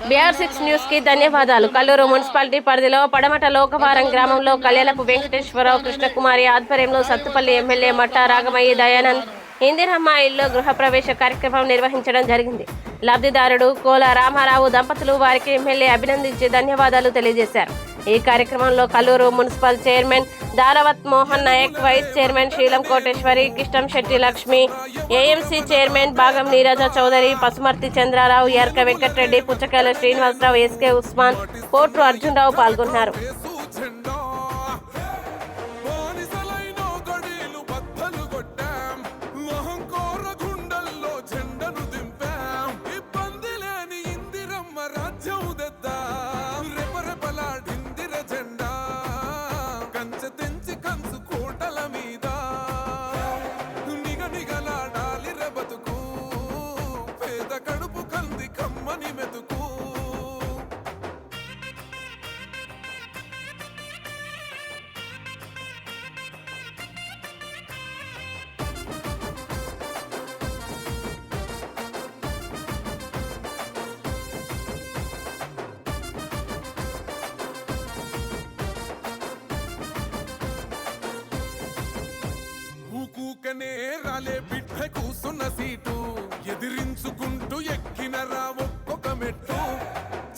BR6 news కి ధన్యవాదాలు. Kalluru municipality పరిధిలో పడమట లోకవారం గ్రామంలో కళ్యాణపు వెంకటేశ్వరరావు కృష్ణకుమారి ఆధ్వర్యంలో సత్తుపల్లి ఎమ్మెల్యే మట్టా రాగమయ్యి దయానంద్ ఇందిరమ్మ ఇల్లు గృహప్రవేశ కార్యక్రమం నిర్వహించడం జరిగింది. లబ్ధిదారుడు కోల రామారావు దంపతులు వారికి ఎమ్మెల్యే అభినందించి ధన్యవాదాలు తెలియజేశారు. ఈ కార్యక్రమంలో Kalluru municipal chairman Daravath Mohan Naik, vice chairman Seelam Koteswari, Kishtam Shetty Lakshmi, AMC chairman Bhagam Neeraja Chowdary, Pasumarthi Chandrarao, Erka Venkatareddy, Puchakayala Srinivasarao, SK Usman, Kotru Arjunarao పాల్గొన్నారు. కూకనే రాలే బిడ్డ కూసున్న సీటు ఎదిరించుకుంటూ ఎక్కిన రా ఒక్కొక్క మెట్టు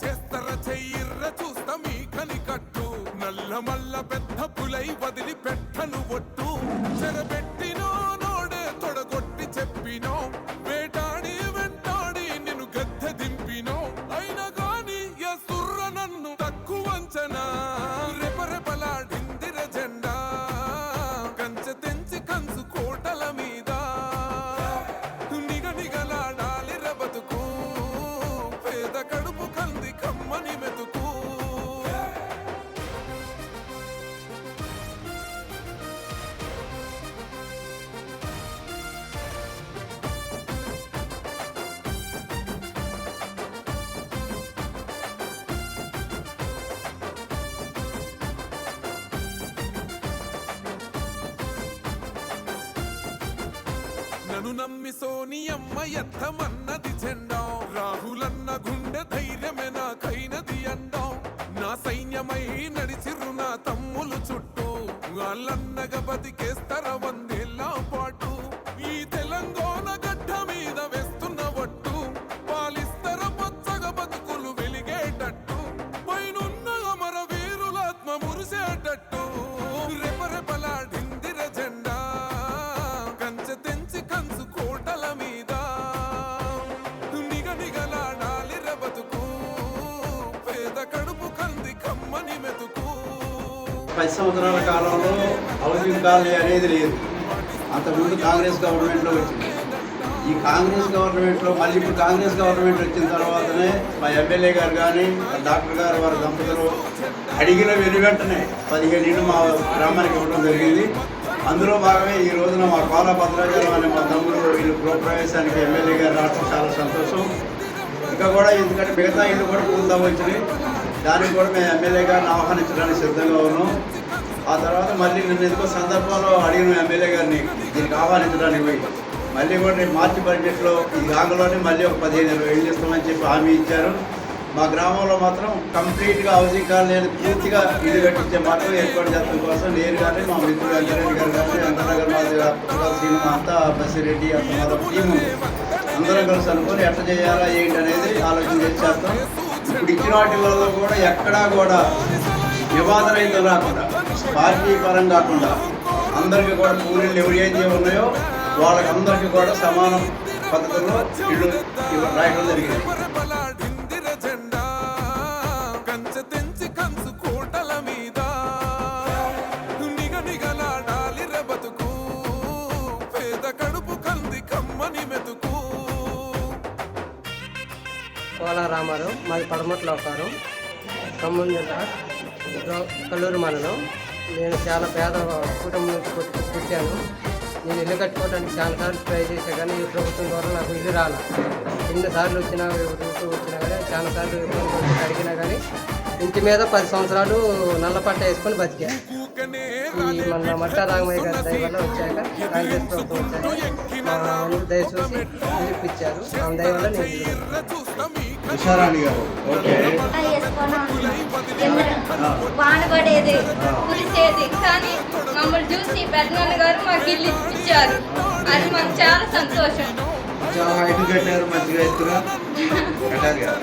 చేస్తర చెయ్యిర్ర చూస్తా మీ కని కట్టు నల్ల మల్ల పెద్ద పులై వదిలి పెట్టను ఒట్టు చెరబెట్టినో నోడే తొడగొట్టి చెప్పినో వేటాడి వెంటాడి నిన్ను గద్దె దింపినో అయినా గాని ఎసుర్ర నన్ను తక్కువ అంచనా రెపరెపలాడిందిర జెండా కంచె తెంచి కంచు కోటల మీద నిగనిగలాడాలి రబతుకు పేద కడుపు కంది కమ్మని మెతుకు నన్ను నమ్మి సోనియమ్మ ఎత్తమన్నది జెండా రాహులన్న గుండె ధైర్యమే నాకైనది అండం నా సైన్యమై నడిచిర్రు నా తమ్ములు చుట్టూ వాళ్ళన్నగా బతికేస్తర వందేళ్ళ పాటు ఈ తెలంగాణ గడ్డ మీద వేస్తున్న ఒట్టు పాలిస్తర పచ్చగ బతుకులు వెలిగేటట్టు పైనున్న అమర వీరులాత్మ మురిసేటట్టు రెపరెపలాడిందిర జెండా కంచె తెంచి కంచు కోటల మీద నిగనిగలాడాలి రబతుకు పేద కడుపు కంది కమ్మని మెతుకు 10 సంవత్సరాల కాలంలో హౌసింగ్ కాలనీ అనేది లేదు. అంతకుముందు కాంగ్రెస్ గవర్నమెంట్లో వచ్చింది. ఈ కాంగ్రెస్ గవర్నమెంట్లో మళ్ళీ ఇప్పుడు కాంగ్రెస్ గవర్నమెంట్ వచ్చిన తర్వాతనే మా ఎమ్మెల్యే గారు కానీ డాక్టర్ గారు వారి దంపతులు అడిగిన వెనువెంటనే 15 ఇళ్ళు మా గ్రామానికి ఇవ్వడం జరిగింది. అందులో భాగమే ఈ రోజున మా కోల భద్రాచలం అనే మా తమ్ముడు వీళ్ళు గృహప్రవేశానికి ఎమ్మెల్యే గారు రావడం చాలా సంతోషం. ఇంకా కూడా ఎందుకంటే మిగతా ఇల్లు కూడా పూర్తి వచ్చినాయి. దానికి కూడా మేము ఎమ్మెల్యే గారిని ఆహ్వానించడానికి సిద్ధంగా ఉన్నాం. ఆ తర్వాత మళ్ళీ నిన్న ఎందుకో సందర్భంలో అడిగిన ఎమ్మెల్యే గారిని దీనికి ఆహ్వానించడానికి పోయి మళ్ళీ కూడా రేపు మార్చి బడ్జెట్లో ఈ గాంగలోనే మళ్ళీ ఒక 15-20 ఇళ్ళు ఇస్తామని చెప్పి హామీ ఇచ్చారు. మా గ్రామంలో మాత్రం కంప్లీట్గా హౌసింగ్ కాలనీ పూర్తిగా ఇల్లు కట్టించే మాత్రం ఏర్పాటు చేయడం కోసం నేను కానీ మా మిత్రుడు వెంకరెడ్డి గారు కానీ అంతనగర్ సినిమా అంతా బసిరెడ్డి అంత మొదటి టీం ఉంది. అందరం కలిసి అనుకుని ఎట్లా చేయాలా ఏంటి అనేది ఆలోచన చేసేస్తాం. ఇప్పుడు ఇచ్చిన వాటిల్లో కూడా ఎక్కడా కూడా వివాదరైతే రాకుండా పార్టీ పరం కాకుండా అందరికీ కూడా పూరీలు ఎవరైతే ఉన్నాయో వాళ్ళకందరికీ కూడా సమాన పద్ధతుల్లో ఇల్లు రాయడం జరిగింది. కోల రామారావు, మాది పడమట లోకారం, ఖమ్మం జిల్లా, కల్లూరు మండలం. నేను చాలా పేద కుటుంబం నుంచి పుట్టాను. నేను ఇల్లు కట్టుకోవడానికి చాలాసార్లు ట్రై చేసా కానీ ఈ ప్రభుత్వం ద్వారా నాకు ఇల్లు రాలి. ఎన్నిసార్లు వచ్చినా వచ్చినా కానీ చాలాసార్లు అడిగినా కానీ ఇంటి మీద 10 సంవత్సరాలు నల్ల పట్ట వేసుకొని బతికా. ఈ మన మట్టా రాగమయ్య గారి దయ వల్ల వచ్చాక కాంగ్రెస్ ప్రభుత్వం వచ్చాక దయ చూసి ఇల్లు ఇప్పించారు. ఆ దయ వల్ల నేను ఉషారాణి గారు ఓకే వాన పడేది కురిసేది కానీ మమ్మల్ని చూసి పెద్దనాన్న గారు మాకు ఇల్లు ఇప్పించారు. అది మాకు చాలా సంతోషం. చాలా హైట్ కట్టారు, మంచిగా ఎత్తుగా కట్టారు కదా.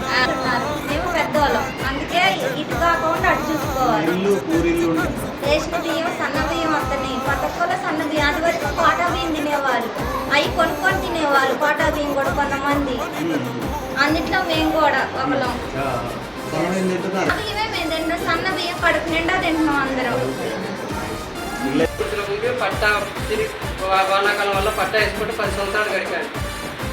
మేము పెద్దవాళ్ళం, అందుకే ఇటు కాకుండా అటు చూసుకోవాలి. ఇల్లు పూరిల్లు ఉంటాయి. రేషన్ బియ్యం సన్న బియ్యం వస్తున్నాయి. పథకంలో సన్న బియ్యం అది వరకు కోటా బియ్యం తినేవాళ్ళు, అవి కొనుక్కొని తినేవాళ్ళు. కోటా బియ్యం కూడా కొంతమంది, అన్నిట్లో మేము కూడా ఒకలం. సన్నమేం తింటున్నారు? ఇవే మేము తింటాం, సన్న బియ్యం కడుపు నిండా తింటున్నాం అందరం. ముందు పట్టా వానాకాలం వల్ల పట్టా వేసుకుంటే 10 సంవత్సరాలు గడిపాను.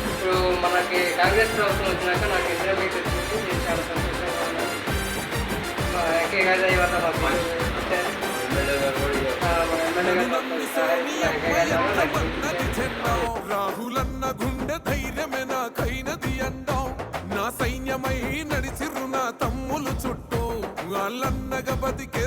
ఇప్పుడు మనకి కాంగ్రెస్ ప్రభుత్వం వచ్చినాక నాకు ఇంటర్మీడియట్ వచ్చింది. నేను చాలా సంతోషంగా ఉన్నాను. మా ఏకైక వల్ల మాకు ఎమ్మెల్యే గారు రాహులన్న గుండె ధైర్యమే నాకైనది అంటాం. నా సైన్యమై నడిచిరు నా తమ్ములు చుట్టూ వాళ్ళన్నగా బతికే